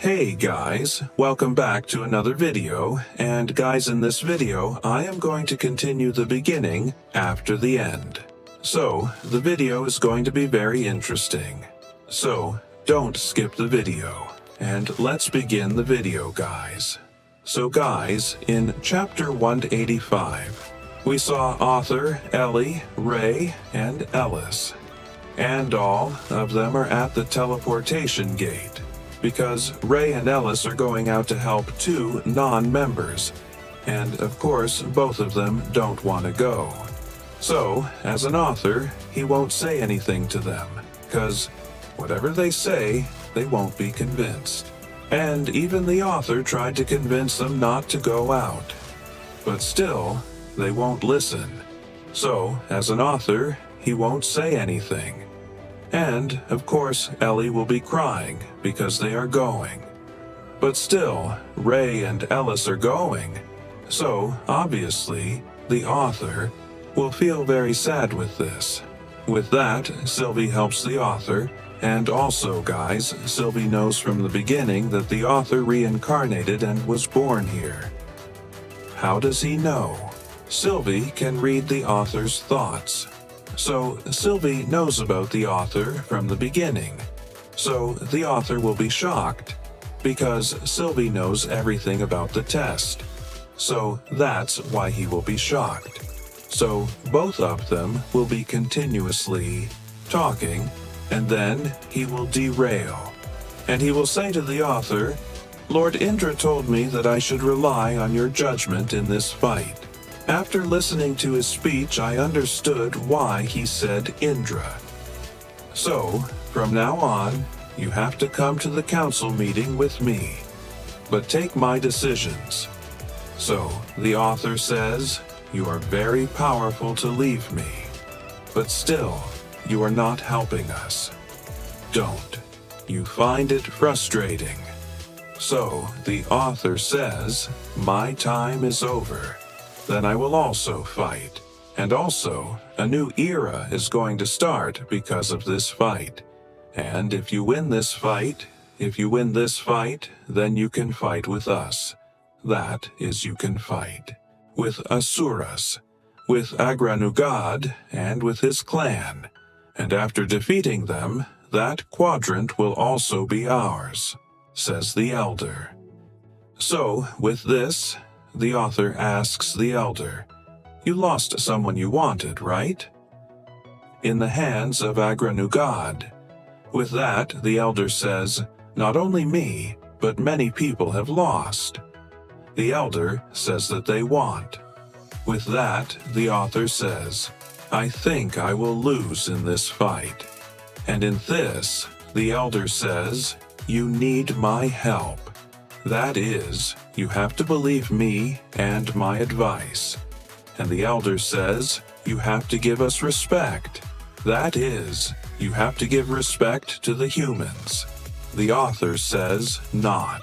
Hey guys, welcome back to another video, and guys, in this video I am going to continue the beginning after the end. So, the video is going to be very interesting. So, don't skip the video, and let's begin the video, guys. So guys, in chapter 185, we saw Author, Ellie, Ray, and Ellis. And all of them are at the teleportation gate, because Ray and Ellis are going out to help two non-members, and of course both of them don't want to go. So, as an author, he won't say anything to them, because whatever they say, they won't be convinced. And even the author tried to convince them not to go out, but still, they won't listen. So, as an author, he won't say anything. And, of course, Ellie will be crying because they are going. But still, Ray and Ellis are going. So, obviously, the author will feel very sad with this. With that, Sylvie helps the author, and also, guys, Sylvie knows from the beginning that the author reincarnated and was born here. How does he know? Sylvie can read the author's thoughts. So, Sylvie knows about the author from the beginning. So, the author will be shocked, because Sylvie knows everything about the test. So, that's why he will be shocked. So, both of them will be continuously talking, and then he will derail. And he will say to the author, "Lord Indra told me that I should rely on your judgment in this fight. After listening to his speech, I understood why he said Indra. So, from now on, you have to come to the council meeting with me, but take my decisions." So, the author says, "You are very powerful to leave me, but still, you are not helping us. Don't. You find it frustrating." So, the author says, "My time is over. Then I will also fight. And also, a new era is going to start because of this fight. And if you win this fight, then you can fight with us. That is, you can fight with Asuras, with Agranugad, and with his clan. And after defeating them, that quadrant will also be ours," says the elder. So, with this, the author asks the elder, "You lost someone you wanted, right?" "In the hands of Agranugad." With that, the elder says, "Not only me, but many people have lost." The elder says that they want. With that, the author says, "I think I will lose in this fight." And in this, the elder says, "You need my help. That is, you have to believe me and my advice." And the elder says, "You have to give us respect. That is, you have to give respect to the humans." The author says, "Not.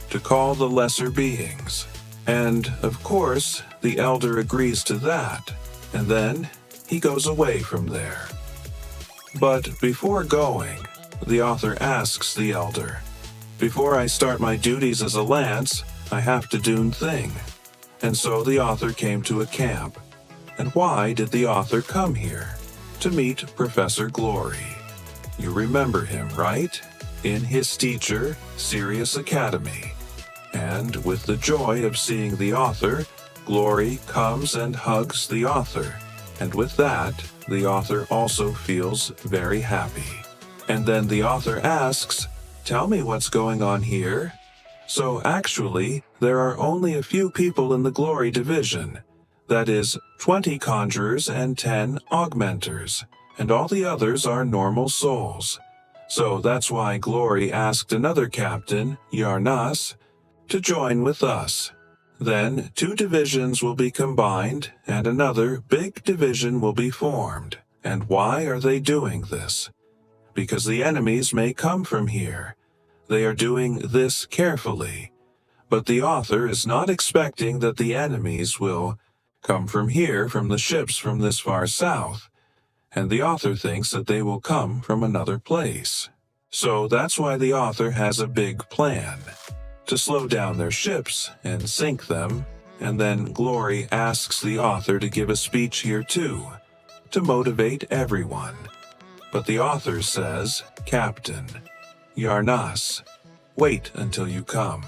To call the lesser beings." And, of course, the elder agrees to that, and then he goes away from there. But before going, the author asks the elder, "Before I start my duties as a lance, I have to do a thing." And so the author came to a camp. And why did the author come here? To meet Professor Glory. You remember him, right? In his teacher, Sirius Academy. And with the joy of seeing the author, Glory comes and hugs the author. And with that, the author also feels very happy. And then the author asks, "Tell me what's going on here." So actually, there are only a few people in the Glory division. That is, 20 conjurers and 10 augmenters, and all the others are normal souls. So that's why Glory asked another captain, Yarnas, to join with us. Then 2 divisions will be combined, and another big division will be formed. And why are they doing this? Because the enemies may come from here. They are doing this carefully. But the author is not expecting that the enemies will come from here, from the ships from this far south. And the author thinks that they will come from another place. So that's why the author has a big plan. To slow down their ships and sink them, and then Glory asks the author to give a speech here too, to motivate everyone. But the author says, "Captain, Yarnas, wait until you come.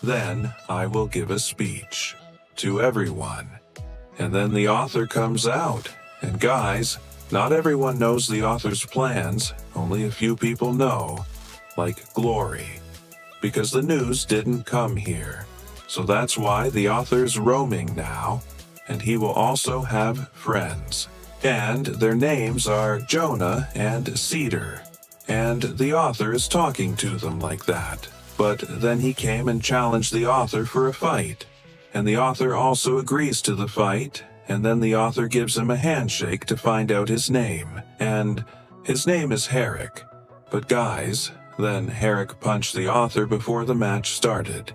Then I will give a speech to everyone." And then the author comes out. And guys, not everyone knows the author's plans, only a few people know, like Glory. Because the news didn't come here. So that's why the author's roaming now, and he will also have friends. And their names are Jonah and Cedar. And the author is talking to them like that. But then he came and challenged the author for a fight. And the author also agrees to the fight, and then the author gives him a handshake to find out his name. And his name is Herrick. But guys, then Herrick punched the author before the match started.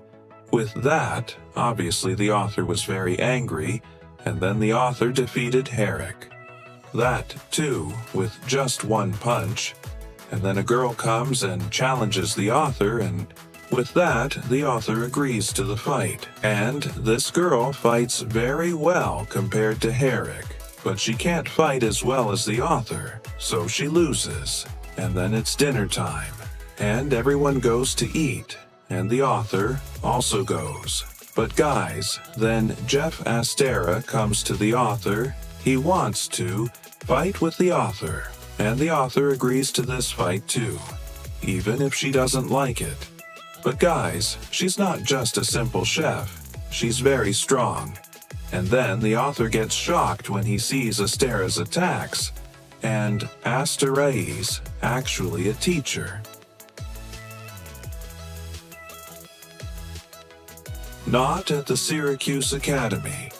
With that, obviously the author was very angry, and then the author defeated Herrick. That, too, with just one punch. And then a girl comes and challenges the author, and with that, the author agrees to the fight. And this girl fights very well compared to Herrick, but she can't fight as well as the author, so she loses. And then it's dinner time, and everyone goes to eat, and the author also goes. But guys, then Jeff Astera comes to the author. He wants to fight with the author, and the author agrees to this fight too, even if she doesn't like it. But guys, she's not just a simple chef, she's very strong. And then the author gets shocked when he sees Astera's attacks, and Astera is actually a teacher. Not at the Syracuse Academy,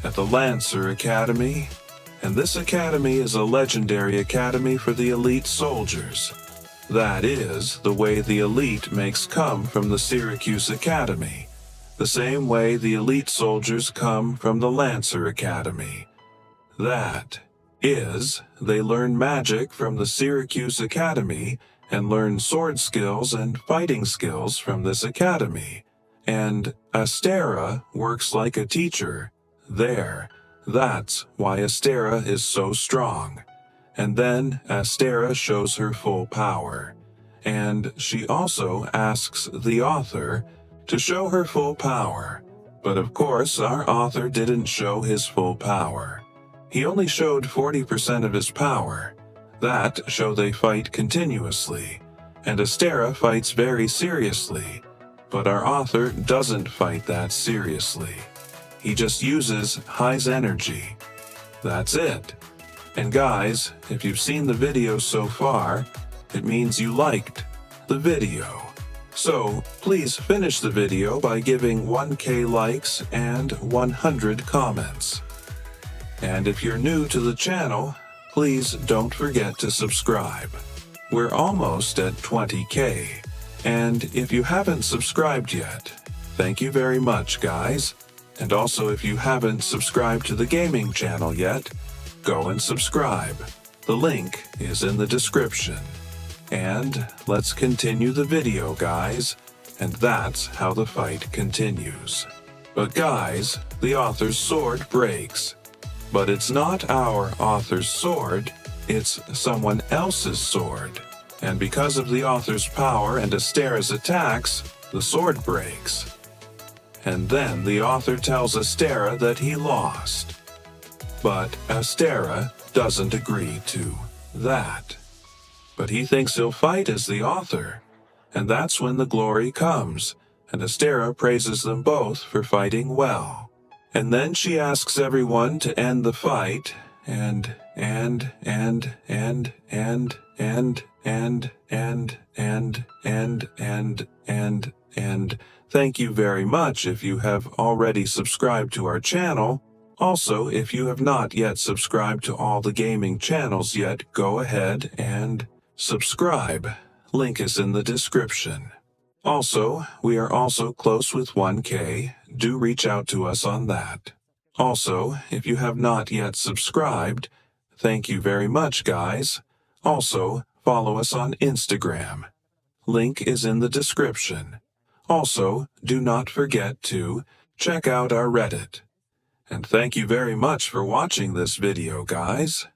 at the Lancer Academy, and this academy is a legendary academy for the elite soldiers. That is, the way the elite makes come from the Syracuse Academy, the same way the elite soldiers come from the Lancer Academy. That is, they learn magic from the Syracuse Academy and learn sword skills and fighting skills from this academy. And Astera works like a teacher there. That's why Astera is so strong. And then Astera shows her full power. And she also asks the author to show her full power. But of course, our author didn't show his full power. He only showed 40% of his power. That show they fight continuously. And Astera fights very seriously. But our author doesn't fight that seriously. He just uses High's energy. That's it. And guys, if you've seen the video so far, it means you liked the video. So please finish the video by giving 1K likes and 100 comments. And if you're new to the channel, please don't forget to subscribe. We're almost at 20K. And if you haven't subscribed yet, thank you very much, guys. And also, if you haven't subscribed to the gaming channel yet, go and subscribe. The link is in the description. And let's continue the video, guys. And that's how the fight continues. But guys, the author's sword breaks. But it's not our author's sword, it's someone else's sword. And because of the author's power and Astera's attacks, the sword breaks. And then the author tells Astera that he lost. But Astera doesn't agree to that. But he thinks he'll fight as the author. And that's when the glory comes, and Astera praises them both for fighting well. And then she asks everyone to end the fight, and thank you very much if you have already subscribed to our channel. Also, if you have not yet subscribed to all the gaming channels yet, go ahead and subscribe. Link is in the description. Also, we are also close with 1K. Do reach out to us on that. Also, if you have not yet subscribed, thank you very much, guys. Also, follow us on Instagram. Link is in the description. Also, do not forget to check out our Reddit. And thank you very much for watching this video, guys.